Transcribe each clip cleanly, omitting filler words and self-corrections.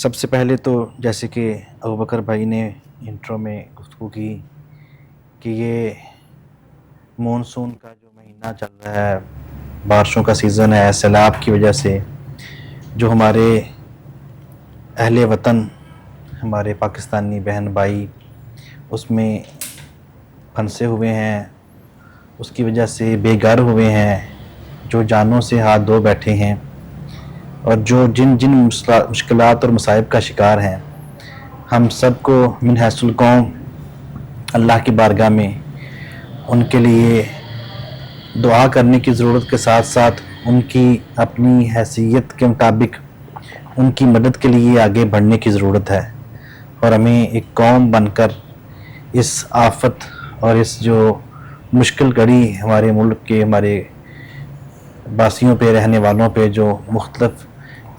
سب سے پہلے تو جیسے کہ ابوبکر بھائی نے انٹرو میں گفتگو کی کہ یہ مونسون کا جو مہینہ چل رہا ہے، بارشوں کا سیزن ہے، سیلاب کی وجہ سے جو ہمارے اہل وطن، ہمارے پاکستانی بہن بھائی اس میں پھنسے ہوئے ہیں، اس کی وجہ سے بے گھر ہوئے ہیں، جو جانوں سے ہاتھ دھو بیٹھے ہیں، اور جو جن مشکلات اور مصائب کا شکار ہیں، ہم سب کو من حیث القوم اللہ کی بارگاہ میں ان کے لیے دعا کرنے کی ضرورت کے ساتھ ساتھ ان کی اپنی حیثیت کے مطابق ان کی مدد کے لیے آگے بڑھنے کی ضرورت ہے، اور ہمیں ایک قوم بن کر اس آفت اور اس جو مشکل گھڑی ہمارے ملک کے، ہمارے باسیوں پہ، رہنے والوں پہ جو مختلف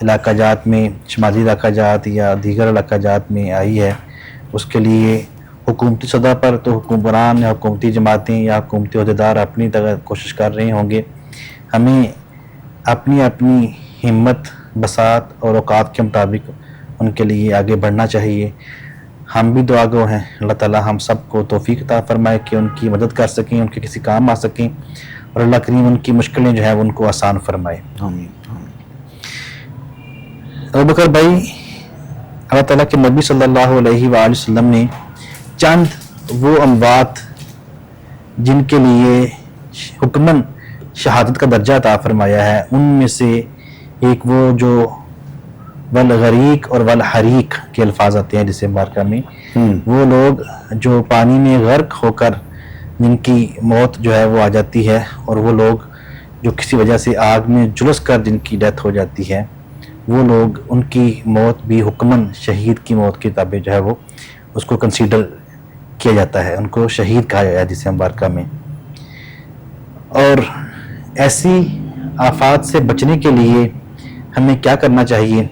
علاقہ جات میں، شمالی علاقہ جات یا دیگر علاقہ جات میں آئی ہے، اس کے لیے حکومتی سطح پر تو حکمران یا حکومتی جماعتیں یا حکومتی عہدیدار اپنی طرح کوشش کر رہے ہوں گے، ہمیں اپنی ہمت، بساط اور اوقات کے مطابق ان کے لیے آگے بڑھنا چاہیے۔ ہم بھی دعا گو ہیں، اللہ تعالی ہم سب کو توفیق عطا فرمائے کہ ان کی مدد کر سکیں، ان کے کسی کام آ سکیں، اور اللہ کریم ان کی مشکلیں جو ہیں ان کو آسان فرمائے۔ آمین۔ ابوبکر بھائی، اللہ تعالیٰ کے نبی صلی اللہ علیہ وآلہ وسلم نے چند وہ اموات جن کے لیے حکماً شہادت کا درجہ عطا فرمایا ہے، ان میں سے ایک وہ جو والغریق اور والحریق کے الفاظ آتے ہیں جسے مبارکہ میں، وہ لوگ جو پانی میں غرق ہو کر جن کی موت جو ہے وہ آ جاتی ہے، اور وہ لوگ جو کسی وجہ سے آگ میں جلس کر جن کی ڈیتھ ہو جاتی ہے، وہ لوگ ان کی موت بھی حکماً شہید کی موت کے تابع جو ہے وہ اس کو کنسیڈر کیا جاتا ہے، ان کو شہید کہا جاتا ہے جسے مبارکہ میں۔ اور ایسی آفات سے بچنے کے لیے ہمیں کیا کرنا چاہیے؟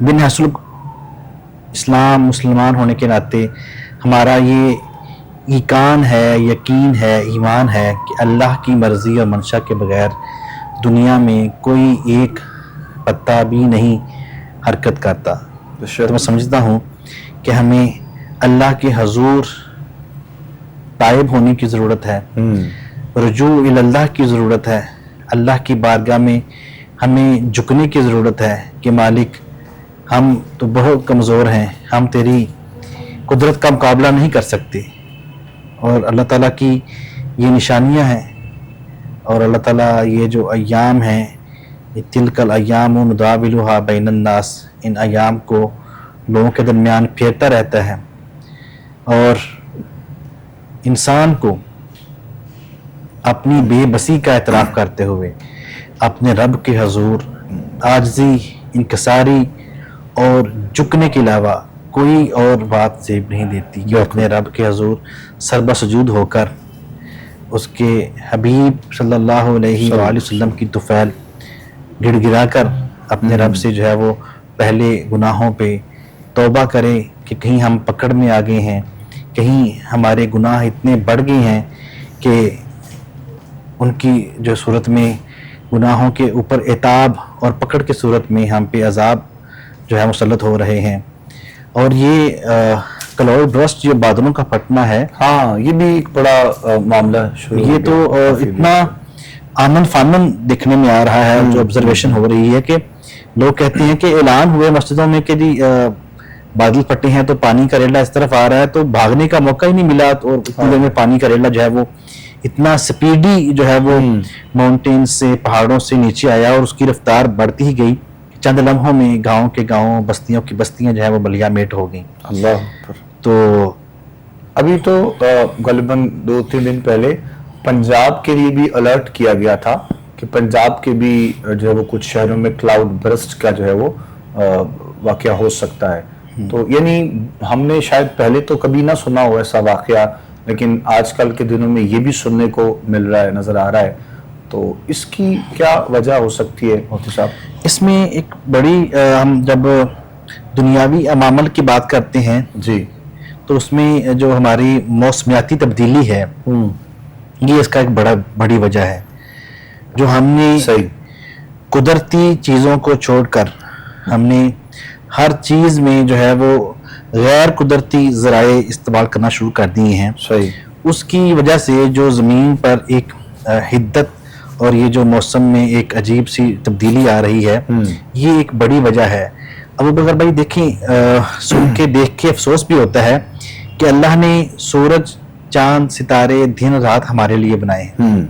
بن حیث اسلام مسلمان ہونے کے ناطے ہمارا یہ ایقان ہے، یقین ہے، ایمان ہے کہ اللہ کی مرضی اور منشا کے بغیر دنیا میں کوئی ایک پتا بھی نہیں حرکت کرتا۔ تو میں سمجھتا ہوں کہ ہمیں اللہ کے حضور تائب ہونے کی ضرورت ہے، رجوع اللہ کی ضرورت ہے، اللہ کی بارگاہ میں ہمیں جھکنے کی ضرورت ہے کہ مالک ہم تو بہت کمزور ہیں، ہم تیری قدرت کا مقابلہ نہیں کر سکتے، اور اللہ تعالیٰ کی یہ نشانیاں ہیں، اور اللہ تعالیٰ یہ جو ایام ہیں، تلک الایام نداولها بین الناس، ان ایام کو لوگوں کے درمیان پھیرتا رہتا ہے، اور انسان کو اپنی بے بسی کا اعتراف کرتے ہوئے اپنے رب کے حضور عاجزی، انکساری اور جھکنے کے علاوہ کوئی اور بات زیب نہیں دیتی کہ اپنے رب کے حضور سربہ سجود ہو کر اس کے حبیب صلی اللہ علیہ وآلہ وسلم کی طفیل گڑ گڑا کر اپنے رب سے جو ہے وہ پہلے گناہوں پہ توبہ کرے کہ کہیں ہم پکڑ میں آ گئے ہیں، کہیں ہمارے گناہ اتنے بڑھ گئے ہیں کہ ان کی جو صورت میں گناہوں کے اوپر عتاب اور پکڑ کے صورت میں ہم پہ عذاب جو ہے مسلط ہو رہے ہیں۔ اور یہ کلاؤڈ برسٹ جو بادلوں کا پھٹنا ہے، ہاں یہ بھی ایک بڑا معاملہ شروع یہ تو اتنا آمن فامن دیکھنے میں آ رہا ہے، جو آبزرویشن ہو رہی ہے کہ لوگ کہتے ہیں کہ اعلان ہوئے مسجدوں میں کہ جی بادل پھٹے ہیں تو پانی کا ریلا اس طرف آ رہا ہے، تو بھاگنے کا موقع ہی نہیں ملا، اور اتنی دیر میں پانی کا ریلا جو ہے وہ اتنا سپیڈی جو ہے وہ ماؤنٹین سے، پہاڑوں سے نیچے آیا، اور اس کی رفتار بڑھتی ہی گئی، چند لمحوں میں گاؤں کے گاؤں، بستیوں کی بستیاں جو ہے وہ بلیا میٹ ہو گئیں۔ اللہ تو ابھی تو غالباً 2-3 دن پہلے پنجاب کے لیے بھی الرٹ کیا گیا تھا کہ پنجاب کے بھی جو ہے وہ کچھ شہروں میں کلاؤڈ برسٹ کا جو ہے وہ واقعہ ہو سکتا ہے۔ تو یعنی ہم نے شاید پہلے تو کبھی نہ سنا ہو ایسا واقعہ، لیکن آج کل کے دنوں میں یہ بھی سننے کو مل رہا ہے، نظر آ رہا ہے۔ تو اس کی کیا وجہ ہو سکتی ہے مفتی صاحب؟ اس میں ایک بڑی ہم جب دنیاوی عوامل کی بات کرتے ہیں جی، تو اس میں جو ہماری موسمیاتی تبدیلی ہے، یہ اس کا ایک بڑی وجہ ہے، جو ہم نے صحیح قدرتی چیزوں کو چھوڑ کر ہم نے ہر چیز میں جو ہے وہ غیر قدرتی ذرائع استعمال کرنا شروع کر دیے ہیں. صحیح. اس کی وجہ سے جو زمین پر ایک حدت اور یہ جو موسم میں ایک عجیب سی تبدیلی آ رہی ہے, یہ ایک بڑی وجہ ہے. ابو بکر بھائی دیکھیں, سن کے دیکھ کے افسوس بھی ہوتا ہے کہ اللہ نے سورج, چاند, ستارے, دن رات ہمارے لیے بنائے ہیں.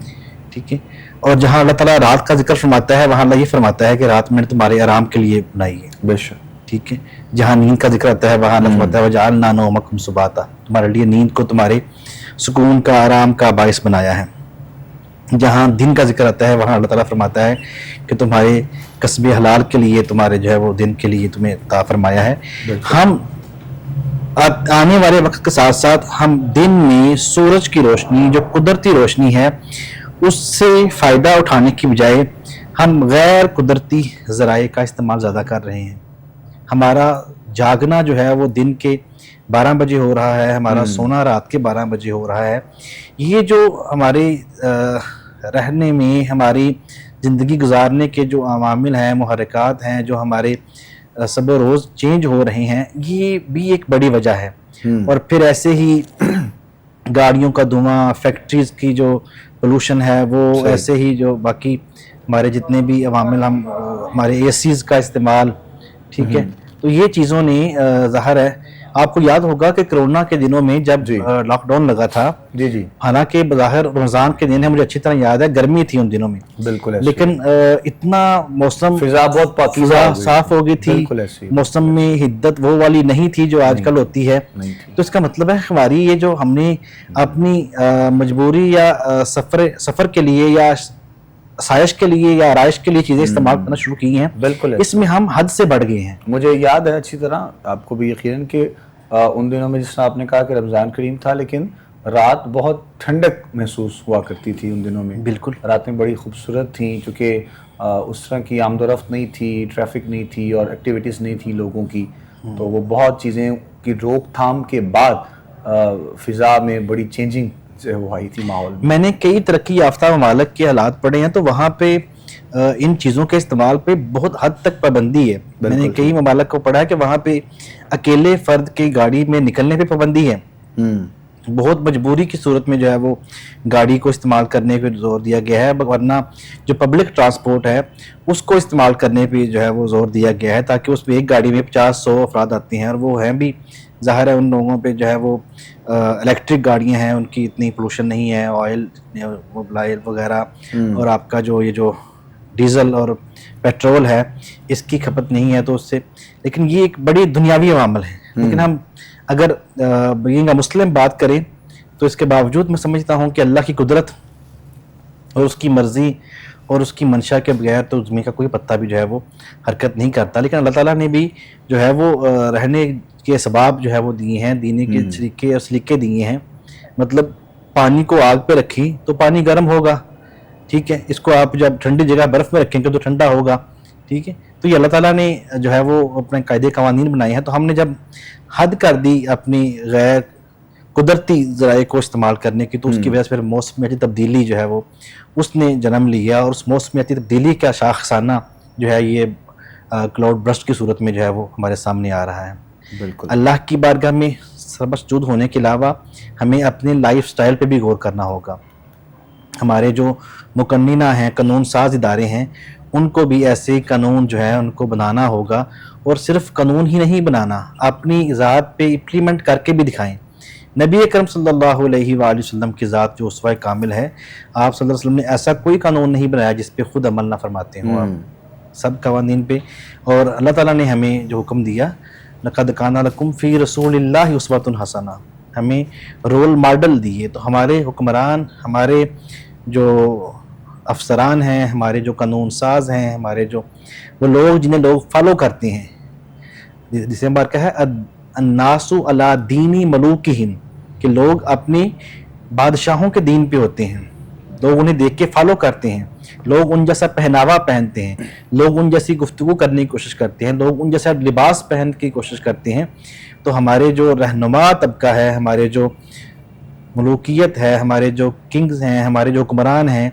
ٹھیک ہے, اور جہاں اللہ تعالیٰ رات کا ذکر فرماتا ہے وہاں اللہ یہ فرماتا ہے کہ رات میں نے تمہارے آرام کے لیے بنائی ہے. بے شک. ٹھیک ہے, جہاں نیند کا ذکر آتا ہے وہاں اللہ فرماتا ہے وَجَعَلْنَا نَوْمَكُمْ سُبَاتًا, تمہارے لیے نیند کو تمہارے سکون کا, آرام کا باعث بنایا ہے. جہاں دن کا ذکر آتا ہے وہاں اللہ تعالیٰ فرماتا ہے کہ تمہارے کسب حلال کے لیے, تمہارے جو ہے وہ دن کے لیے تمہیں عطا فرمایا ہے. ہم آنے والے وقت کے ساتھ ساتھ ہم دن میں سورج کی روشنی, جو قدرتی روشنی ہے, اس سے فائدہ اٹھانے کی بجائے ہم غیر قدرتی ذرائع کا استعمال زیادہ کر رہے ہیں. ہمارا جاگنا جو ہے وہ دن کے 12 بجے ہو رہا ہے, ہمارا سونا رات کے 12 بجے ہو رہا ہے. یہ جو ہمارے رہنے میں, ہماری زندگی گزارنے کے جو عوامل ہیں, محرکات ہیں, جو ہمارے سب روز چینج ہو رہے ہیں, یہ بھی ایک بڑی وجہ ہے. اور پھر ایسے ہی گاڑیوں کا دھواں, فیکٹریز کی جو پولوشن ہے وہ, ایسے ہی جو باقی ہمارے جتنے بھی عوامل, ہمارے اے سیز کا استعمال, ٹھیک ہے, تو یہ چیزوں نے ظاہر ہے. آپ کو یاد ہوگا کہ کرونا کے دنوں میں جب لاک ڈاؤن لگا تھا, حالانکہ بظاہر رمضان کے دن ہے, مجھے اچھی طرح یاد ہے, گرمی تھی ان دنوں میں, بالکل, لیکن اتنا موسم, فضا بہت پاکیزہ صاف ہو گئی تھی, موسم میں حدت وہ والی نہیں تھی جو آج کل ہوتی ہے. تو اس کا مطلب ہے ہماری یہ جو ہم نے اپنی مجبوری یا سفر کے لیے یا آسائش کے لیے یا آرائش کے لیے چیزیں استعمال کرنا شروع کی ہیں, بالکل اس میں ہم حد سے بڑھ گئے ہیں. مجھے یاد ہے اچھی طرح, آپ کو بھی یقیناً, کہ ان دنوں میں جس طرح آپ نے کہا کہ رمضان کریم تھا, لیکن رات بہت ٹھنڈک محسوس ہوا کرتی تھی ان دنوں میں. بالکل, راتیں بڑی خوبصورت تھیں, چونکہ اس طرح کی آمد و رفت نہیں تھی, ٹریفک نہیں تھی, اور ایکٹیویٹیز نہیں تھی لوگوں کی, تو وہ بہت چیزیں کی روک تھام کے بعد فضا میں بڑی چینجنگ وہ آئی تھی ماحول میں. میں نے کئی ترقی یافتہ ممالک کے حالات پڑھے ہیں, تو وہاں پہ ان چیزوں کے استعمال پہ بہت حد تک پابندی ہے. میں نے کئی ممالک کو پڑھا ہے کہ وہاں پہ اکیلے فرد کی گاڑی میں نکلنے پہ پابندی ہے. بہت مجبوری کی صورت میں جو ہے وہ گاڑی کو استعمال کرنے پہ زور دیا گیا ہے, ورنہ جو پبلک ٹرانسپورٹ ہے اس کو استعمال کرنے پہ جو ہے وہ زور دیا گیا ہے, تاکہ اس میں ایک گاڑی میں 50-100 افراد آتے ہیں, اور وہ ہیں بھی ظاہر ہے ان لوگوں پہ جو ہے وہ الیکٹرک گاڑیاں ہیں, ان کی اتنی پولوشن نہیں ہے, آئل وغیرہ, اور آپ کا جو یہ جو ڈیزل اور پیٹرول ہے اس کی کھپت نہیں ہے, تو اس سے, لیکن یہ ایک بڑی دنیاوی عوامل ہے. لیکن ہم اگر مسلم بات کریں تو اس کے باوجود میں سمجھتا ہوں کہ اللہ کی قدرت اور اس کی مرضی اور اس کی منشا کے بغیر تو زمین کا کوئی پتا بھی جو ہے وہ حرکت نہیں کرتا. لیکن اللہ تعالیٰ نے بھی جو ہے وہ رہنے کے اسباب جو ہے وہ دیے ہیں, دینے کے طریقے اور سلیقے دیے ہیں. مطلب پانی کو آگ پہ رکھی تو پانی گرم ہوگا, ٹھیک ہے, اس کو آپ جب ٹھنڈی جگہ برف میں رکھیں گے تو ٹھنڈا ہوگا, ٹھیک ہے. تو یہ اللہ تعالیٰ نے جو ہے وہ اپنے قاعدے قوانین بنائے ہیں. تو ہم نے جب حد کر دی اپنی غیر قدرتی ذرائع کو استعمال کرنے کی, تو اس کی وجہ سے پھر موسمیاتی تبدیلی جو ہے وہ اس نے جنم لیا, اور اس موسمیاتی تبدیلی کا شاخسانہ جو ہے یہ کلاؤڈ برسٹ کی صورت میں جو ہے وہ ہمارے سامنے آ رہا ہے. بالکل, اللہ کی بارگاہ میں سرمسجود ہونے کے علاوہ ہمیں اپنے لائف سٹائل پہ بھی غور کرنا ہوگا. ہمارے جو مقننہ ہیں, قانون ساز ادارے ہیں, ان کو بھی ایسے قانون جو ہے ان کو بنانا ہوگا, اور صرف قانون ہی نہیں بنانا, اپنی ذات پہ امپلیمنٹ کر کے بھی دکھائیں. نبی اکرم صلی اللہ علیہ وآلہ وسلم کی ذات جو اسوہ کامل ہے, آپ صلی اللہ علیہ وسلم نے ایسا کوئی قانون نہیں بنایا جس پہ خود عمل نہ فرماتے ہوں آپ, سب قوانین پہ. اور اللہ تعالیٰ نے ہمیں جو حکم دیا, لَقَدْ كَانَ لَكُمْ فِي رَسُولِ اللَّهِ أُسْوَةٌ حَسَنَةٌ, ہمیں رول ماڈل دیے. تو ہمارے حکمران, ہمارے جو افسران ہیں, ہمارے جو قانون ساز ہیں, ہمارے جو وہ لوگ جنہیں لوگ فالو کرتے ہیں, جسے بار کہا ہے الناس علی دین ملوکہم, کہ لوگ اپنے بادشاہوں کے دین پہ ہوتے ہیں, لوگ انہیں دیکھ کے فالو کرتے ہیں, لوگ ان جیسا پہناوا پہنتے ہیں, لوگ ان جیسی گفتگو کرنے کی کوشش کرتے ہیں, لوگ ان جیسا لباس پہن کی کوشش کرتے ہیں. تو ہمارے جو رہنما طبقہ ہے, ہمارے جو ملوکیت ہے, ہمارے جو کنگز ہیں, ہمارے جو حکمران ہیں,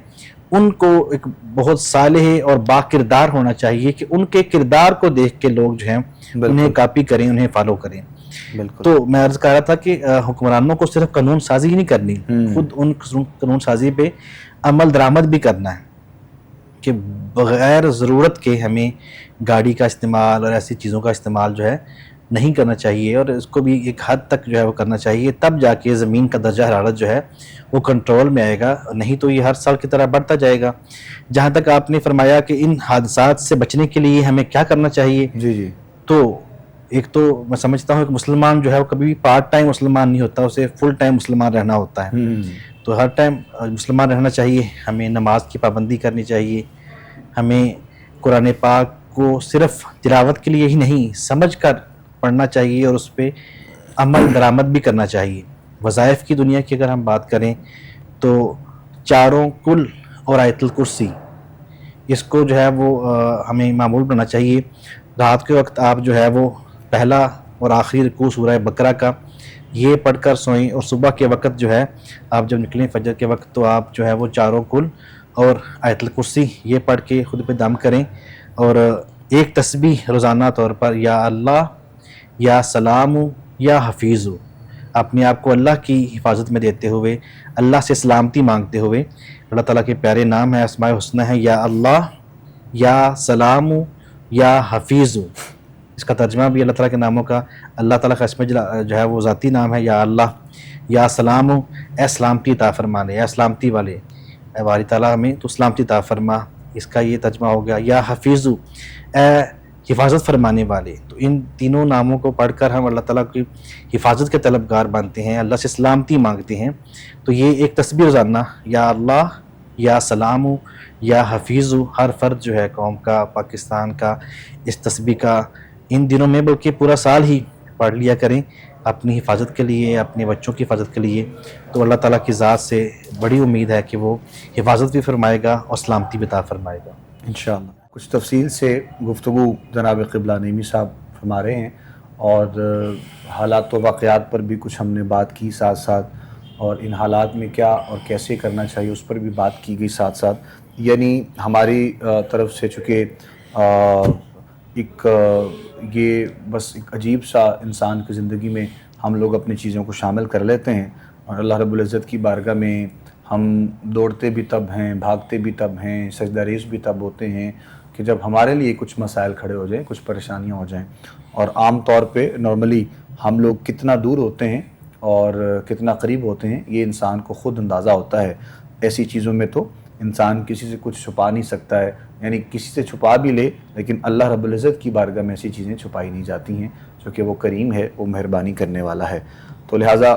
ان کو ایک بہت صالح اور با کردار ہونا چاہیے کہ ان کے کردار کو دیکھ کے لوگ جو ہیں انہیں کاپی کریں، انہیں فالو کریں۔ بالکل۔ تو میں عرض کر رہا تھا کہ حکمرانوں کو صرف قانون سازی ہی نہیں کرنی، خود ان قانون سازی پہ عمل درآمد بھی کرنا ہے کہ بغیر ضرورت کے ہمیں گاڑی کا استعمال اور ایسی چیزوں کا استعمال جو ہے نہیں کرنا چاہیے، اور اس کو بھی ایک حد تک جو ہے وہ کرنا چاہیے، تب جا کے زمین کا درجہ حرارت جو ہے وہ کنٹرول میں آئے گا، نہیں تو یہ ہر سال کی طرح بڑھتا جائے گا۔ جہاں تک آپ نے فرمایا کہ ان حادثات سے بچنے کے لیے ہمیں کیا کرنا چاہیے، جی جی، تو ایک تو میں سمجھتا ہوں کہ مسلمان جو ہے وہ کبھی بھی پارٹ ٹائم مسلمان نہیں ہوتا، اسے فل ٹائم مسلمان رہنا ہوتا ہے۔ تو ہر ٹائم مسلمان رہنا چاہیے، ہمیں نماز کی پابندی کرنی چاہیے، ہمیں قرآن پاک کو صرف تلاوت کے لیے ہی نہیں سمجھ کر پڑھنا چاہیے اور اس پہ عمل درآمد بھی کرنا چاہیے۔ وظائف کی دنیا کی اگر ہم بات کریں تو چاروں کل اور آیت الکرسی، اس کو جو ہے وہ ہمیں معمول بنانا چاہیے۔ رات کے وقت آپ جو ہے وہ پہلا اور آخری رکوع سورہ بقرہ کا یہ پڑھ کر سوئیں، اور صبح کے وقت جو ہے آپ جب نکلیں فجر کے وقت تو آپ جو ہے وہ چاروں کل اور آیت الکرسی یہ پڑھ کے خود پہ دم کریں، اور ایک تسبیح روزانہ طور پر یا اللہ یا سلام یا حفیظ، اپنے آپ کو اللہ کی حفاظت میں دیتے ہوئے، اللہ سے سلامتی مانگتے ہوئے، اللہ تعالیٰ کے پیارے نام ہے، اسماء الحسنی ہے، یا اللہ یا سلام یا حفیظ، اس کا ترجمہ بھی اللہ تعالیٰ کے ناموں کا، اللہ تعالیٰ کا اسم جو ہے وہ ذاتی نام ہے، یا اللہ یا سلام، اے سلامتی عطا فرمانے، اے سلامتی والے، اے باری تعالیٰ ہمیں تو سلامتی عطا فرما، اس کا یہ ترجمہ ہو گیا، یا حفیظ، اے حفاظت فرمانے والے۔ تو ان تینوں ناموں کو پڑھ کر ہم اللہ تعالیٰ کی حفاظت کے طلبگار بنتے ہیں، اللہ سے سلامتی مانگتے ہیں۔ تو یہ ایک تسبیح روزانہ، یا اللہ یا سلام یا حفیظ، ہر فرد جو ہے قوم کا، پاکستان کا، اس تسبیح کا ان دنوں میں بلکہ پورا سال ہی پڑھ لیا کریں اپنی حفاظت کے لیے، اپنے بچوں کی حفاظت کے لیے۔ تو اللہ تعالیٰ کی ذات سے بڑی امید ہے کہ وہ حفاظت بھی فرمائے گا اور سلامتی بھی عطا فرمائے گا انشاءاللہ۔ کچھ تفصیل سے گفتگو جناب قبلہ نعیمی صاحب فرما رہے ہیں، اور حالات و واقعات پر بھی کچھ ہم نے بات کی ساتھ ساتھ، اور ان حالات میں کیا اور کیسے کرنا چاہیے اس پر بھی بات کی گئی ساتھ ساتھ۔ یعنی ہماری طرف سے چونکہ ایک یہ بس ایک عجیب سا انسان کی زندگی میں ہم لوگ اپنی چیزوں کو شامل کر لیتے ہیں، اور اللہ رب العزت کی بارگاہ میں ہم دوڑتے بھی تب ہیں، بھاگتے بھی تب ہیں، سجدہ ریز بھی تب ہوتے ہیں کہ جب ہمارے لیے کچھ مسائل کھڑے ہو جائیں، کچھ پریشانیاں ہو جائیں۔ اور عام طور پہ نارملی ہم لوگ کتنا دور ہوتے ہیں اور کتنا قریب ہوتے ہیں یہ انسان کو خود اندازہ ہوتا ہے۔ ایسی چیزوں میں تو انسان کسی سے کچھ چھپا نہیں سکتا ہے، یعنی کسی سے چھپا بھی لے لیکن اللہ رب العزت کی بارگاہ میں ایسی چیزیں چھپائی نہیں جاتی ہیں، چونکہ وہ کریم ہے، وہ مہربانی کرنے والا ہے۔ تو لہٰذا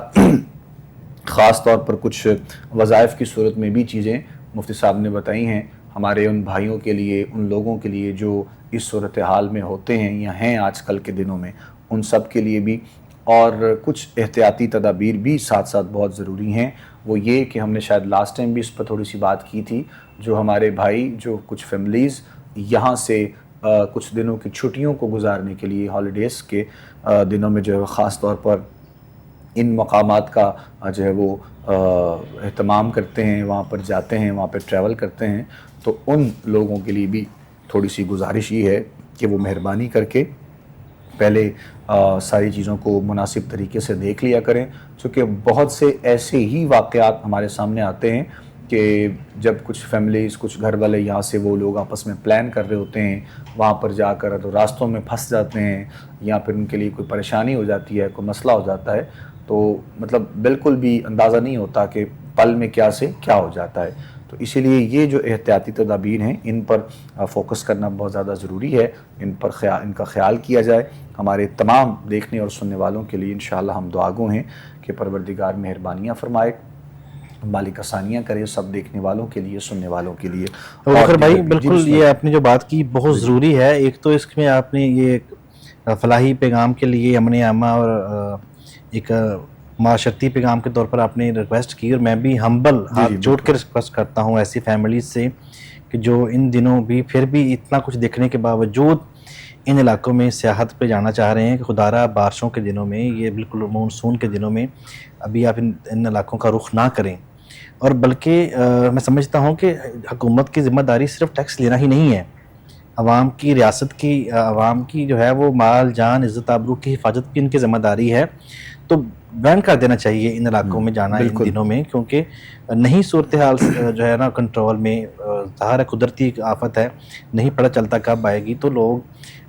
خاص طور پر کچھ وظائف کی صورت میں بھی چیزیں مفتی صاحب نے بتائی ہیں ہمارے ان بھائیوں کے لیے، ان لوگوں کے لیے جو اس صورتحال میں ہوتے ہیں یا ہیں آج کل کے دنوں میں، ان سب کے لیے بھی۔ اور کچھ احتیاطی تدابیر بھی ساتھ ساتھ بہت ضروری ہیں، وہ یہ کہ ہم نے شاید لاسٹ ٹائم بھی اس پر تھوڑی سی بات کی تھی، جو ہمارے بھائی، جو کچھ فیملیز یہاں سے کچھ دنوں کی چھٹیوں کو گزارنے کے لیے، ہالیڈیز کے دنوں میں جو ہے خاص طور پر ان مقامات کا جو ہے وہ اہتمام کرتے ہیں، وہاں پر جاتے ہیں، وہاں پہ ٹریول کرتے ہیں، تو ان لوگوں کے لیے بھی تھوڑی سی گزارش یہ ہے کہ وہ مہربانی کر کے پہلے ساری چیزوں کو مناسب طریقے سے دیکھ لیا کریں، چونکہ بہت سے ایسے ہی واقعات ہمارے سامنے آتے ہیں کہ جب کچھ فیملیز، کچھ گھر والے یہاں سے وہ لوگ آپس میں پلان کر رہے ہوتے ہیں، وہاں پر جا کر تو راستوں میں پھنس جاتے ہیں، یا پھر ان کے لیے کوئی پریشانی ہو جاتی ہے، کوئی مسئلہ ہو جاتا ہے، تو مطلب بالکل بھی اندازہ نہیں ہوتا کہ پل میں کیا سے کیا ہو جاتا ہے۔ تو اسی لیے یہ جو احتیاطی تدابیر ہیں ان پر فوکس کرنا بہت زیادہ ضروری ہے، ان کا خیال کیا جائے۔ ہمارے تمام دیکھنے اور سننے والوں کے لیے انشاءاللہ ہم دعاگو ہیں کہ پروردگار مہربانیاں فرمائے، مالک آسانیاں کرے سب دیکھنے والوں کے لیے، سننے والوں کے لیے۔ بکر بھائی بالکل یہ آپ نے جو بات کی بہت ضروری ہے۔ ایک تو اس میں آپ نے یہ فلاحی پیغام کے لیے امن عامہ اور ایک معاشرتی پیغام کے طور پر آپ نے ریکویسٹ کی، اور میں بھی ہمبل ہاتھ جوڑ کے ریکویسٹ کرتا ہوں ایسی فیملیز سے کہ جو ان دنوں بھی پھر بھی اتنا کچھ دیکھنے کے باوجود ان علاقوں میں سیاحت پہ جانا چاہ رہے ہیں کہ خدارہ بارشوں کے دنوں میں، یہ بالکل مونسون کے دنوں میں ابھی آپ ان علاقوں کا رخ نہ کریں۔ اور بلکہ میں سمجھتا ہوں کہ حکومت کی ذمہ داری صرف ٹیکس لینا ہی نہیں ہے، عوام کی، ریاست کی، عوام کی جو ہے وہ مال جان عزت آبرو کی حفاظت بھی ان کی ذمہ داری ہے. تو بین کر دینا چاہیے ان علاقوں میں جانا ان بالکل. دنوں میں، کیونکہ نہیں صورتحال جو ہے نا کنٹرول میں، ظاہر ہے قدرتی آفت ہے، نہیں پتہ چلتا کب آئے گی. تو لوگ،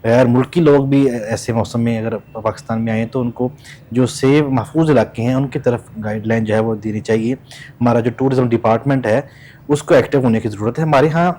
غیر ملکی لوگ بھی ایسے موسم میں اگر پاکستان میں آئیں تو ان کو جو سیف محفوظ علاقے ہیں ان کی طرف گائیڈ لائن جو ہے وہ دینی چاہیے. ہمارا جو ٹورزم ڈپارٹمنٹ ہے اس کو ایکٹیو ہونے کی ضرورت ہے. ہمارے ہاں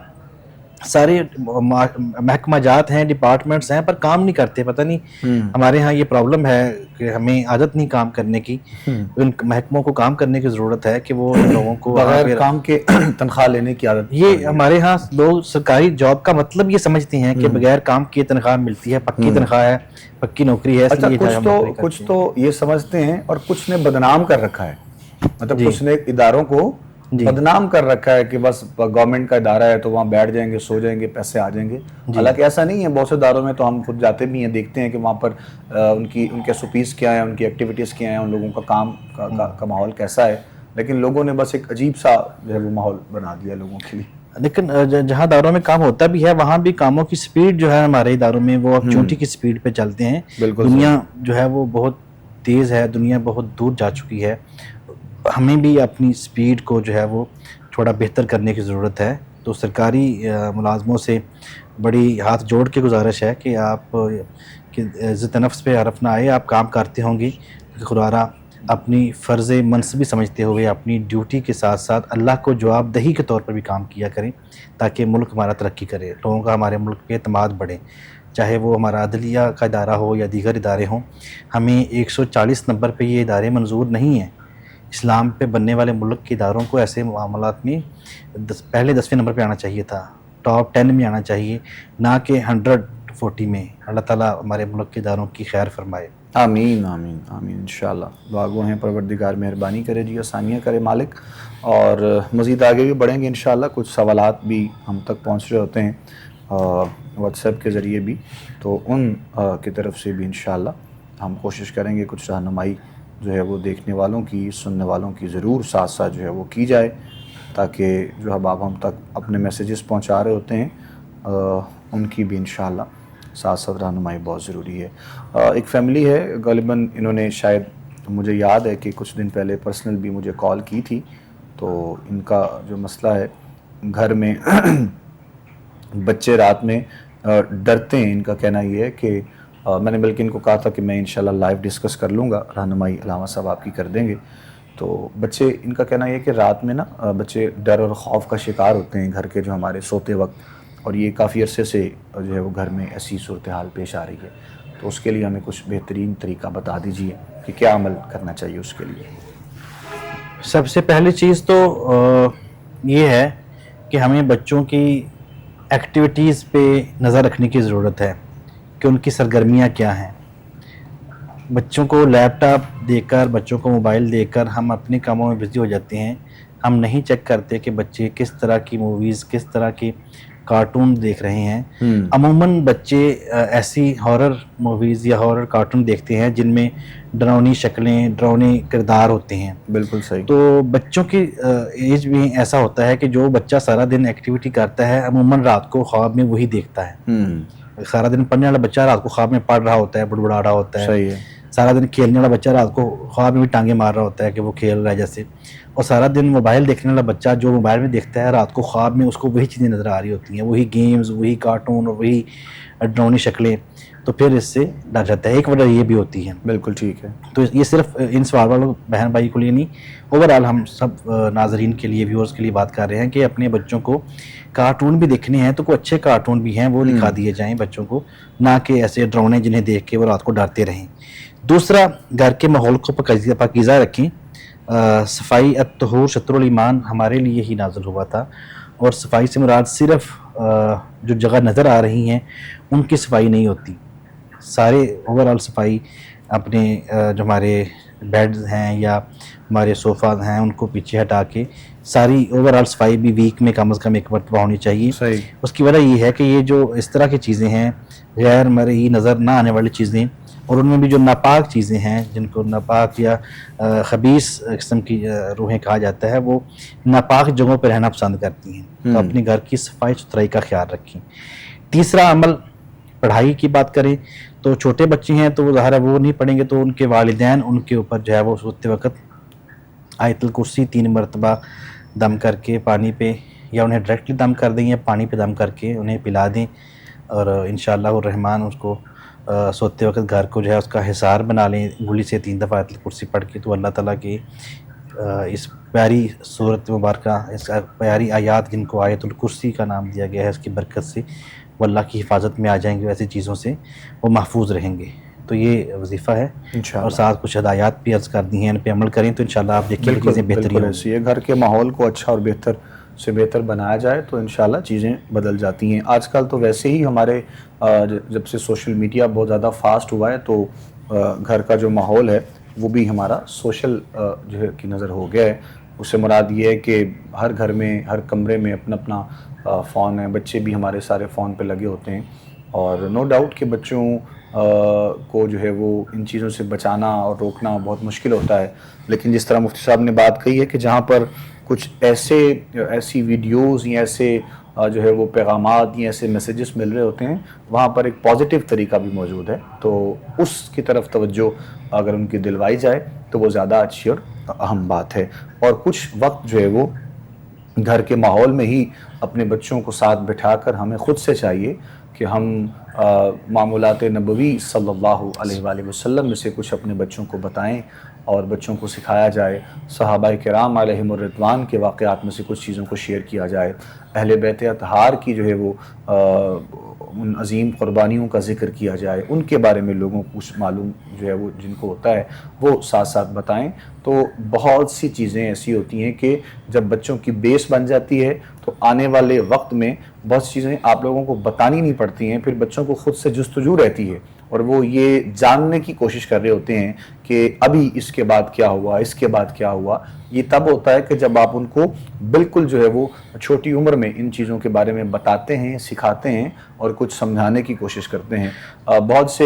سارے محکمہ جات ہیں، ڈپارٹمنٹس ہیں، پر کام نہیں کرتے. پتہ نہیں ہمارے ہاں یہ پرابلم ہے کہ ہمیں عادت نہیں کام کرنے کی. ان محکموں کو کام کرنے کی ضرورت ہے کہ وہ ان لوگوں کو بغیر کام کے تنخواہ لینے کی عادت. یہ ہمارے ہاں لوگ سرکاری جاب کا مطلب یہ سمجھتے ہیں کہ بغیر کام کیے تنخواہ ملتی ہے، پکی تنخواہ ہے، پکی نوکری ہے. اچھا، کچھ تو یہ سمجھتے ہیں اور کچھ نے بدنام کر رکھا ہے، مطلب کچھ نے اداروں کو بدنام کر رکھا ہے کہ بس گورنمنٹ کا ادارہ ہے تو وہاں بیٹھ جائیں گے، سو جائیں گے، پیسے آ جائیں گے. حالانکہ ایسا نہیں ہے. بہت سے اداروں میں تو ہم خود جاتے بھی ہیں، دیکھتے ہیں کہ وہاں پر ان کے سپیس کیا ہیں، ان کی ایکٹیویٹیز کیا ہیں، ان لوگوں کا کام کا ماحول کیسا ہے. لیکن لوگوں نے بس ایک عجیب سا جو ہے وہ ماحول بنا دیا لوگوں کے لیے. لیکن جہاں اداروں میں کام ہوتا بھی ہے وہاں بھی کاموں کی سپیڈ جو ہے ہمارے اداروں میں وہ چونٹی کی سپیڈ پہ چلتے ہیں. دنیا جو ہے وہ بہت تیز ہے، دنیا بہت دور جا چکی ہے. ہمیں بھی اپنی سپیڈ کو جو ہے وہ تھوڑا بہتر کرنے کی ضرورت ہے. تو سرکاری ملازموں سے بڑی ہاتھ جوڑ کے گزارش ہے کہ آپ عزت نفس پہ حرف نہ آئے. آپ کام کرتے ہوں گی خدا را اپنی فرض منصبی سمجھتے ہوئے اپنی ڈیوٹی کے ساتھ ساتھ اللہ کو جواب دہی کے طور پر بھی کام کیا کریں تاکہ ملک ہمارا ترقی کرے، لوگوں کا ہمارے ملک پہ اعتماد بڑھے. چاہے وہ ہمارا عدلیہ کا ادارہ ہو یا دیگر ادارے ہوں. ہمیں 140 نمبر پہ یہ ادارے منظور نہیں ہیں. اسلام پہ بننے والے ملک کے اداروں کو ایسے معاملات میں پہلے 10ویں نمبر پہ آنا چاہیے تھا، ٹاپ 10 میں آنا چاہیے، نہ کہ 140 میں. اللہ تعالیٰ ہمارے ملک کے اداروں کی خیر فرمائے. آمین آمین آمین. انشاءاللہ دعا گو ہیں پروردگار مہربانی کرے جی، آسانیاں کرے مالک. اور مزید آگے بھی بڑھیں گے انشاءاللہ. کچھ سوالات بھی ہم تک پہنچ رہے ہوتے ہیں واٹس ایپ کے ذریعے بھی، تو ان کی طرف سے بھی انشاءاللہ ہم کوشش کریں گے کچھ رہنمائی جو ہے وہ دیکھنے والوں کی، سننے والوں کی ضرور ساتھ ساتھ جو ہے وہ کی جائے، تاکہ جو اب ہم تک اپنے میسیجز پہنچا رہے ہوتے ہیں ان کی بھی انشاءاللہ ساتھ ساتھ رہنمائی بہت ضروری ہے. ایک فیملی ہے، غالباً انہوں نے شاید، مجھے یاد ہے کہ کچھ دن پہلے پرسنل بھی مجھے کال کی تھی. تو ان کا جو مسئلہ ہے، گھر میں بچے رات میں ڈرتے ہیں. ان کا کہنا یہ ہے کہ میں نے بلکہ ان کو کہا تھا کہ میں انشاءاللہ لائیو ڈسکس کر لوں گا، رہنمائی علامہ صاحب آپ کی کر دیں گے. تو بچے، ان کا کہنا یہ ہے کہ رات میں نا بچے ڈر اور خوف کا شکار ہوتے ہیں گھر کے جو ہمارے سوتے وقت، اور یہ کافی عرصے سے جو ہے وہ گھر میں ایسی صورتحال پیش آ رہی ہے. تو اس کے لیے ہمیں کچھ بہترین طریقہ بتا دیجئے کہ کیا عمل کرنا چاہیے اس کے لیے. سب سے پہلی چیز تو یہ ہے کہ ہمیں بچوں کی ایکٹیویٹیز پہ نظر رکھنے کی ضرورت ہے کہ ان کی سرگرمیاں کیا ہیں. بچوں کو لیپ ٹاپ دے کر، بچوں کو موبائل دے کر ہم اپنے کاموں میں بزی ہو جاتے ہیں. ہم نہیں چیک کرتے کہ بچے کس طرح کی موویز، کس طرح کی کارٹون دیکھ رہے ہیں. عموماً بچے ایسی ہارر موویز یا ہارر کارٹون دیکھتے ہیں جن میں ڈراؤنی شکلیں، ڈراؤنے کردار ہوتے ہیں. بالکل صحیح. تو بچوں کی ایج میں ایسا ہوتا ہے کہ جو بچہ سارا دن ایکٹیویٹی کرتا ہے عموماً رات کو خواب میں وہی دیکھتا ہے. سارا دن پڑھنے والا بچہ رات کو خواب میں پڑھ رہا ہوتا ہے، بڑبڑا رہا ہوتا ہے. صحیح ہے. سارا دن کھیلنے والا بچہ رات کو خواب میں بھی ٹانگیں مار رہا ہوتا ہے کہ وہ کھیل رہا ہے جیسے. اور سارا دن موبائل دیکھنے والا بچہ جو موبائل میں دیکھتا ہے رات کو خواب میں اس کو وہی چیزیں نظر آ رہی ہوتی ہیں، وہی گیمز، وہی کارٹون اور وہی ڈراؤنی شکلیں. تو پھر اس سے ڈر جاتا ہے. ایک وجہ یہ بھی ہوتی ہے. بالکل ٹھیک ہے. تو یہ صرف ان سوال والوں بہن بھائی کو لیے نہیں، اوور آل ہم سب ناظرین کے لیے، ویورز کے لیے بات کر رہے ہیں کہ اپنے بچوں کو کارٹون بھی دیکھنے ہیں تو کوئی اچھے کارٹون بھی ہیں وہ دکھا دیے جائیں بچوں کو، نہ کہ ایسے ڈراؤنے جنہیں دیکھ کے وہ رات کو ڈرتے رہیں. دوسرا، گھر کے ماحول کو پاکیزہ رکھیں. صفائی الطہور شطر الایمان ہمارے لیے ہی نازل ہوا تھا، اور صفائی سے مراد صرف جو جگہ نظر آ رہی ہیں ان کی صفائی نہیں ہوتی. سارے اوور آل صفائی اپنے جو ہمارے بیڈز ہیں یا ہمارے صوفات ہیں ان کو پیچھے ہٹا کے ساری اوور آل صفائی بھی ویک میں کم از کم ایک مرتبہ ہونی چاہیے. صحیح. اس کی وجہ یہ ہے کہ یہ جو اس طرح کی چیزیں ہیں، غیر مرئی نظر نہ آنے والی چیزیں اور ان میں بھی جو ناپاک چیزیں ہیں جن کو ناپاک یا خبیث قسم کی روحیں کہا جاتا ہے، وہ ناپاک جگہوں پہ رہنا پسند کرتی ہیں، تو اپنے گھر کی صفائی ستھرائی کا خیال رکھیں۔ تیسرا عمل پڑھائی کی بات کریں تو چھوٹے بچے ہیں تو وہ ظاہر ہے وہ نہیں پڑھیں گے، تو ان کے والدین ان کے اوپر جو ہے وہ سوتے وقت آیت الکرسی 3 مرتبہ دم کر کے پانی پہ، یا انہیں ڈائریکٹلی دم کر دیں یا پانی پہ دم کر کے انہیں پلا دیں، اور انشاءاللہ الرحمن اس کو سوتے وقت گھر کو جو ہے اس کا حصار بنا لیں انگلی سے 3 دفعہ آیت الکرسی پڑھ کے، تو اللہ تعالیٰ کی اس پیاری صورت مبارکہ، اس پیاری آیات جن کو آیت الکرسی کا نام دیا گیا ہے، اس کی برکت سے وہ اللہ کی حفاظت میں آ جائیں گے، ایسی چیزوں سے وہ محفوظ رہیں گے۔ تو یہ وظیفہ ہے، اور ساتھ کچھ ہدایات بھی عرض کر دی ہیں، ان پہ عمل کریں تو انشاءاللہ آپ دیکھیں گے چیزیں بہتری ہوں گی۔ یہ گھر کے ماحول کو اچھا اور بہتر سے بہتر بنایا جائے تو انشاءاللہ چیزیں بدل جاتی ہیں۔ آج کل تو ویسے ہی ہمارے جب سے سوشل میڈیا بہت زیادہ فاسٹ ہوا ہے تو گھر کا جو ماحول ہے وہ بھی ہمارا سوشل جو ہے کی نظر ہو گیا ہے۔ اس سے مراد یہ ہے کہ ہر گھر میں ہر کمرے میں اپنا اپنا فون ہے، بچے بھی ہمارے سارے فون پہ لگے ہوتے ہیں، اور نو ڈاؤٹ کہ بچوں کو جو ہے وہ ان چیزوں سے بچانا اور روکنا بہت مشکل ہوتا ہے، لیکن جس طرح مفتی صاحب نے بات کہی ہے کہ جہاں پر کچھ ایسی ویڈیوز یا ایسے جو ہے وہ پیغامات یا ایسے میسیجز مل رہے ہوتے ہیں، وہاں پر ایک پازیٹیو طریقہ بھی موجود ہے، تو اس کی طرف توجہ اگر ان کی دلوائی جائے تو وہ زیادہ اچھی اور اہم بات ہے۔ اور کچھ وقت جو ہے وہ گھر کے ماحول میں ہی اپنے بچوں کو ساتھ بٹھا کر ہمیں خود سے چاہیے کہ ہم معمولات نبوی صلی اللہ علیہ وآلہ وسلم میں سے کچھ اپنے بچوں کو بتائیں اور بچوں کو سکھایا جائے، صحابہ کرام علیہم الرضوان کے واقعات میں سے کچھ چیزوں کو شیئر کیا جائے، اہل بیت اطہار کی جو ہے وہ ان عظیم قربانیوں کا ذکر کیا جائے، ان کے بارے میں لوگوں کو کچھ معلوم جو ہے وہ جن کو ہوتا ہے وہ ساتھ ساتھ بتائیں۔ تو بہت سی چیزیں ایسی ہوتی ہیں کہ جب بچوں کی بیس بن جاتی ہے تو آنے والے وقت میں بہت سی چیزیں آپ لوگوں کو بتانی نہیں پڑتی ہیں، پھر بچوں کو خود سے جستجو رہتی ہے اور وہ یہ جاننے کی کوشش کر رہے ہوتے ہیں کہ ابھی اس کے بعد کیا ہوا، اس کے بعد کیا ہوا۔ یہ تب ہوتا ہے کہ جب آپ ان کو بالکل جو ہے وہ چھوٹی عمر میں ان چیزوں کے بارے میں بتاتے ہیں، سکھاتے ہیں اور کچھ سمجھانے کی کوشش کرتے ہیں۔ بہت سے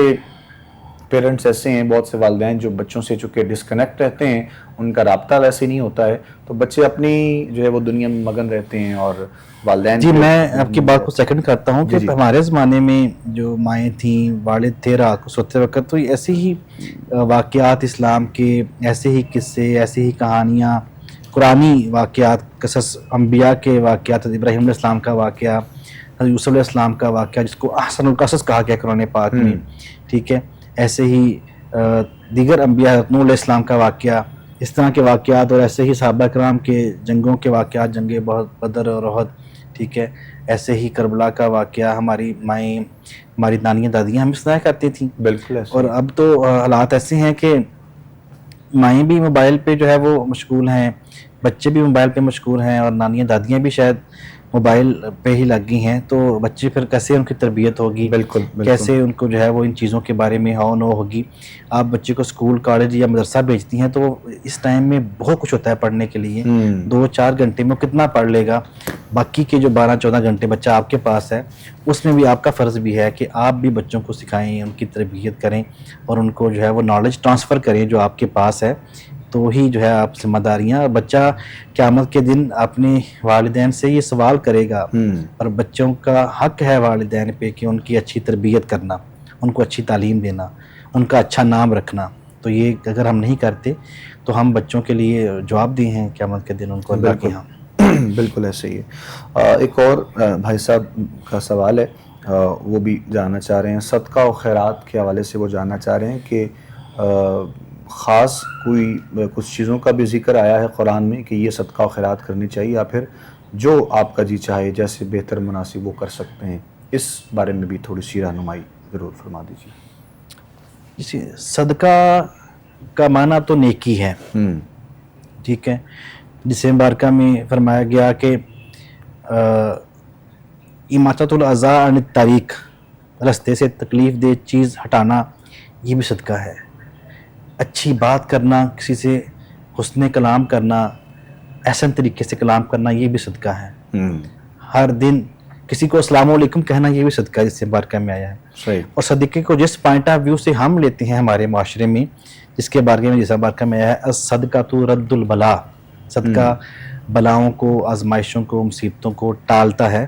پیرنٹس ایسے ہیں، بہت سے والدین جو بچوں سے چونکہ ڈسکنیکٹ رہتے ہیں، ان کا رابطہ ویسے نہیں ہوتا ہے، تو بچے اپنی جو ہے وہ دنیا میں مگن رہتے ہیں اور والدین جی میں آپ کی بات کو سیکنڈ کرتا ہوں کہ ہمارے زمانے میں جو مائیں تھیں، والد تھے، رات کو سوتے وقت تو ایسے ہی واقعات اسلام کے، ایسے ہی قصے، ایسے ہی کہانیاں، قرآنی واقعات، قصص انبیاء کے واقعات، ابراہیم علیہ السلام کا واقعہ، حضرت یوسف علیہ السلام کا واقعہ جس کو احسن القصص کہا گیا قرآن پاک میں، ٹھیک ہے، ایسے ہی دیگر انبیاء، حضرت نوح علیہ السلام کا واقعہ، اس طرح کے واقعات، اور ایسے ہی صحابہ کرام کے جنگوں کے واقعات، جنگ بدر اور احد، ٹھیک ہے، ایسے ہی کربلا کا واقعہ، ہماری مائیں، ہماری نانیاں دادیاں ہمیں سنایا کرتی تھیں۔ بالکل ایسے اور اب تو حالات ایسے ہیں کہ مائیں بھی موبائل پہ جو ہے وہ مشغول ہیں، بچے بھی موبائل پہ مشغول ہیں، اور نانیاں دادیاں بھی شاید موبائل پہ ہی لگ گئی ہیں، تو بچے پھر کیسے ان کی تربیت ہوگی، بالکل کیسے ان کو جو ہے وہ ان چیزوں کے بارے میں ہو نو ہوگی۔ آپ بچے کو اسکول، کالج یا مدرسہ بھیجتی ہیں تو اس ٹائم میں بہت کچھ ہوتا ہے پڑھنے کے لیے، 2-4 گھنٹے میں کتنا پڑھ لے گا، باقی کے جو 12-14 گھنٹے بچہ آپ کے پاس ہے اس میں بھی آپ کا فرض بھی ہے کہ آپ بھی بچوں کو سکھائیں، ان کی تربیت کریں اور ان کو جو ہے وہ نالج ٹرانسفر کریں جو آپ کے پاس ہے، تو ہی جو ہے آپ ذمہ داریاں، بچہ قیامت کے دن اپنے والدین سے یہ سوال کرے گا، اور بچوں کا حق ہے والدین پہ کہ ان کی اچھی تربیت کرنا، ان کو اچھی تعلیم دینا، ان کا اچھا نام رکھنا، تو یہ اگر ہم نہیں کرتے تو ہم بچوں کے لیے جواب دہ ہیں قیامت کے دن ان کو اللہ کے ہاں۔ بالکل ایسے ہی ہے۔ ایک اور بھائی صاحب کا سوال ہے، وہ بھی جاننا چاہ رہے ہیں، صدقہ و خیرات کے حوالے سے وہ جاننا چاہ رہے ہیں کہ خاص کوئی کچھ چیزوں کا بھی ذکر آیا ہے قرآن میں کہ یہ صدقہ و خیرات کرنی چاہیے، یا پھر جو آپ کا جی چاہے جیسے بہتر مناسب وہ کر سکتے ہیں، اس بارے میں بھی تھوڑی سی رہنمائی ضرور فرما دیجیے۔ صدقہ کا معنی تو نیکی ہے، ٹھیک ہے، جسے مبارکہ میں فرمایا گیا کہ اماطۃ الاذی عن الطریق، رستے سے تکلیف دہ چیز ہٹانا، یہ بھی صدقہ ہے۔ اچھی بات کرنا، کسی سے حسن کلام کرنا، احسن طریقے سے کلام کرنا، یہ بھی صدقہ ہے۔ ہر دن کسی کو السلام علیکم کہنا یہ بھی صدقہ جس سے بارکہ میں آیا ہے. صحیح. اور صدقے کو جس پوائنٹ آف ویو سے ہم لیتے ہیں ہمارے معاشرے میں، جس کے بارے میں جیسا بارکہ میں آیا ہے الصدقۃ رد البلا، صدقہ بلاؤں کو، آزمائشوں کو، مصیبتوں کو ٹالتا ہے.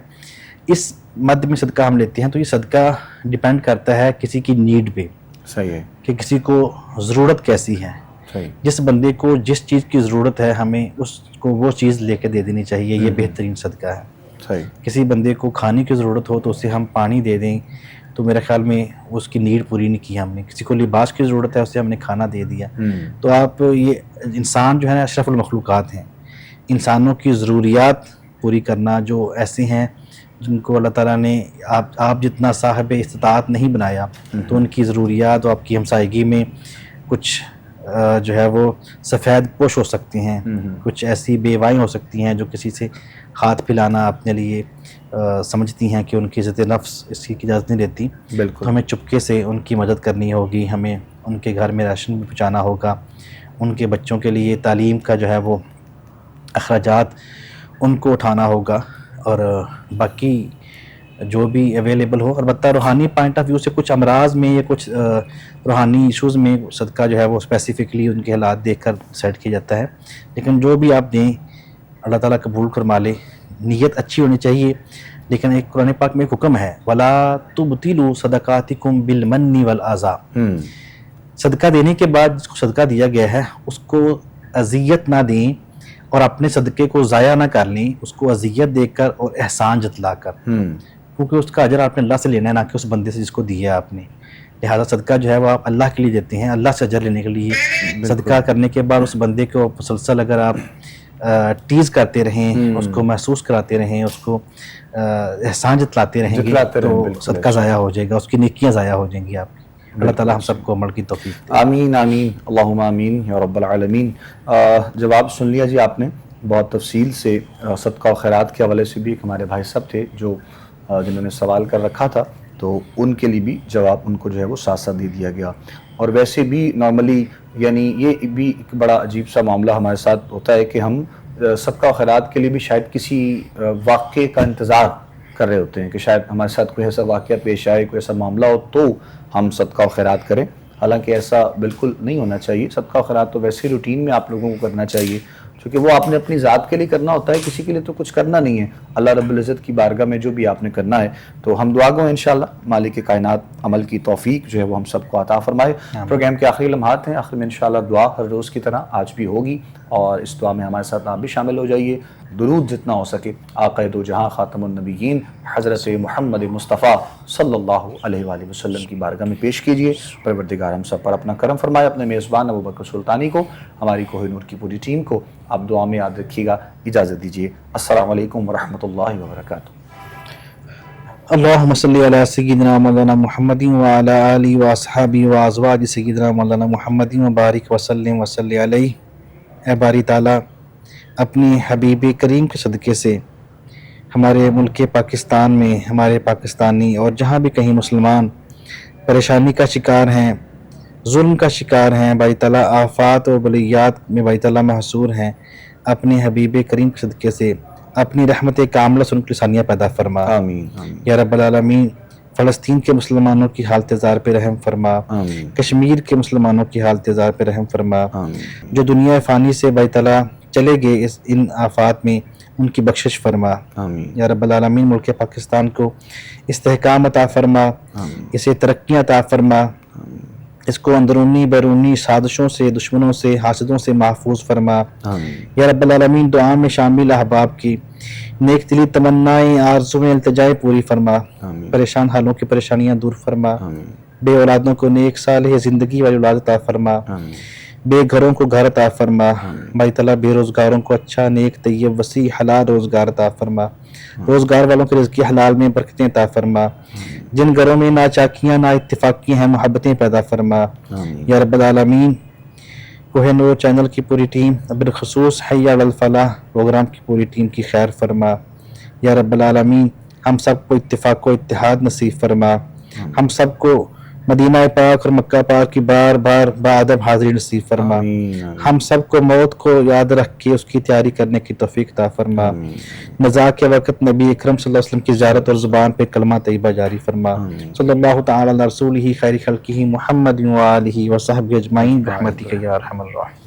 اس مد میں صدقہ ہم لیتے ہیں تو یہ صدقہ ڈیپینڈ کرتا ہے کسی کی نیڈ پہ. صحیح ہے. کہ کسی کو ضرورت کیسی ہے. صحیح. جس بندے کو جس چیز کی ضرورت ہے ہمیں اس کو وہ چیز لے کے دے دینی چاہیے، یہ بہترین صدقہ ہے. صحیح. کسی بندے کو کھانے کی ضرورت ہو تو اسے ہم پانی دے دیں تو میرے خیال میں اس کی نیڈ پوری نہیں کی ہم نے. کسی کو لباس کی ضرورت ہے اسے ہم نے کھانا دے دیا. تو آپ یہ انسان جو ہے نا اشرف المخلوقات ہیں. انسانوں کی ضروریات پوری کرنا، جو ایسے ہیں جن کو اللہ تعالیٰ نے آپ جتنا صاحب استطاعت نہیں بنایا تو ان کی ضروریات اور آپ کی ہمسائیگی میں کچھ جو ہے وہ سفید پوش ہو سکتے ہیں، کچھ ایسی بیوائیں ہو سکتی ہیں جو کسی سے ہاتھ پھیلانا اپنے لیے سمجھتی ہیں کہ ان کی عزت نفس اس کی اجازت نہیں دیتی. بالکل. تو ہمیں چپکے سے ان کی مدد کرنی ہوگی، ہمیں ان کے گھر میں راشن بھی پہنچانا ہوگا، ان کے بچوں کے لیے تعلیم کا جو ہے وہ اخراجات ان کو اٹھانا ہوگا، اور باقی جو بھی اویلیبل ہو. البتہ روحانی پوائنٹ آف ویو سے کچھ امراض میں یا کچھ روحانی ایشوز میں صدقہ جو ہے وہ اسپیسیفکلی ان کے حالات دیکھ کر سیٹ کیا جاتا ہے. لیکن جو بھی آپ دیں اللہ تعالیٰ قبول فرما لے. نیت اچھی ہونی چاہیے. لیکن ایک قرآن پاک میں ایک حکم ہے وَلَا تُبْطِلُوا صَدَقَاتِكُمْ بِالْمَنِّ وَالْأَذَىٰ. صدقہ دینے کے بعد جس کو صدقہ دیا گیا ہے اس کو اذیت نہ دیں اور اپنے صدقے کو ضائع نہ کر لیں، اس کو اذیت دے کر اور احسان جتلا کر، کیونکہ اس کا اجر آپ نے اللہ سے لینا ہے، نہ کہ اس بندے سے جس کو دیا آپ نے. لہٰذا صدقہ جو ہے وہ آپ اللہ کے لیے دیتے ہیں، اللہ سے اجر لینے کے لیے. صدقہ کرنے کے بعد اس بندے کو مسلسل اگر آپ ٹیز کرتے رہیں، اس کو محسوس کراتے رہیں، اس کو احسان جتلاتے رہیں گے تو صدقہ ضائع ہو جائے گا، اس کی نیکیاں ضائع ہو جائیں گی آپ. اللہ تعالیٰ ہم سب کو عمل کی توفیق دے. آمین آمین اللہم آمین یا رب العالمین. جواب سن لیا جی آپ نے بہت تفصیل سے. صدقہ و خیرات کے حوالے سے بھی ایک ہمارے بھائی صاحب تھے جو جنہوں نے سوال کر رکھا تھا، تو ان کے لیے بھی جواب ان کو جو ہے وہ ساتھ ساتھ دے دیا گیا. اور ویسے بھی نارملی یعنی یہ بھی ایک بڑا عجیب سا معاملہ ہمارے ساتھ ہوتا ہے کہ ہم صدقہ و خیرات کے لیے بھی شاید کسی واقعے کا انتظار کر رہے ہوتے ہیں کہ شاید ہمارے ساتھ کوئی ایسا واقعہ پیش آئے، کوئی ایسا معاملہ ہو تو ہم صدقہ و خیرات کریں. حالانکہ ایسا بالکل نہیں ہونا چاہیے. صدقہ و خیرات تو ویسے روٹین میں آپ لوگوں کو کرنا چاہیے، کیونکہ وہ آپ نے اپنی ذات کے لیے کرنا ہوتا ہے، کسی کے لیے تو کچھ کرنا نہیں ہے. اللہ رب العزت کی بارگاہ میں جو بھی آپ نے کرنا ہے تو ہم دعا گو انشاءاللہ مالک کائنات عمل کی توفیق جو ہے وہ ہم سب کو عطا فرمائے. پروگرام کے آخری لمحات ہیں، آخر میں انشاءاللہ دعا ہر روز کی طرح آج بھی ہوگی، اور اس دعا میں ہمارے ساتھ آپ بھی شامل ہو جائیے. درود جتنا ہو سکے آقا دو جہاں خاتم النبیین حضرت محمد مصطفیٰ صلی اللہ علیہ وآلہ وسلم کی بارگاہ میں پیش کیجئے. پروردگار ہم سب پر اپنا کرم فرمائے. اپنے میزبان ابوبکر سلطانی کو، ہماری کوہ نور کی پوری ٹیم کو آپ دعا میں یاد رکھیے گا. اجازت دیجیے. السلام علیکم ورحمۃ اللہ وبرکاتہ. اللہم صلی علی سیدنا مولانا محمد وعلی آلہ واصحابہ وازواج سیدنا مولانا محمد وبارک وسلم وصلی علیہ. اے باری تعالیٰ اپنی حبیب کریم کے صدقے سے ہمارے ملک پاکستان میں ہمارے پاکستانی اور جہاں بھی کہیں مسلمان پریشانی کا شکار ہیں، ظلم کا شکار ہیں، باری تعالیٰ آفات و بلیات میں باری تعالیٰ محصور ہیں، اپنے حبیب کریم کے صدقے سے اپنی رحمت کاملہ سے ان کی لسانیاں پیدا فرما. آمین آمین یا رب العالمین. فلسطین کے مسلمانوں کی حالت زار پہ رحم فرما. آمین کشمیر کے مسلمانوں کی حالت زار پہ رحم فرما. آمین جو دنیا فانی سے باری تعالیٰ چلے گئے ان آفات میں ان کی بخشش فرما. آمین یا رب العالمین. ملک پاکستان کو استحکام عطا فرما، آمین اسے ترقیاں عطا فرما، اس کو اندرونی بیرونی سازشوں سے، دشمنوں سے، حاسدوں سے محفوظ فرما. آمین یا رب العالمین. دعا میں شامل احباب کی نیک دلی تمنائیں آرزویں التجائیں پوری فرما. آمین پریشان حالوں کی پریشانیاں دور فرما. آمین بے اولادوں کو نیک صالح زندگی والی اولاد عطا فرما. آمین بے گھروں کو گھر عطا فرما. بھائی تعالیٰ بے روزگاروں کو اچھا نیک طیب وسیع حلال روزگار عطا فرما. روزگار والوں کے رزق حلال میں برکتیں عطا فرما. جن گھروں میں ناچاکیاں نا اتفاقیاں ہیں محبتیں پیدا فرما. آمین یا رب العالمین. کوہ نور چینل کی پوری ٹیم، بالخصوص حی علی الفلاح پروگرام کی پوری ٹیم کی خیر فرما. یا رب العالمین. ہم سب کو اتفاق و اتحاد نصیب فرما. ہم سب کو مدینہ پاک اور مکہ پاک کی بار بار بادب حاضری نصیب فرما. آمین. ہم سب کو موت کو یاد رکھ کے اس کی تیاری کرنے کی توفیق عطا فرما. نزاع کے وقت نبی اکرم صلی اللہ علیہ وسلم کی زیارت اور زبان پہ کلمہ طیبہ جاری فرما. صلی اللہ تعالی علی رسولہ خیر خلقہ محمد و آلہ و صحبہ اجمعین برحمتک یا ارحم الراحمین.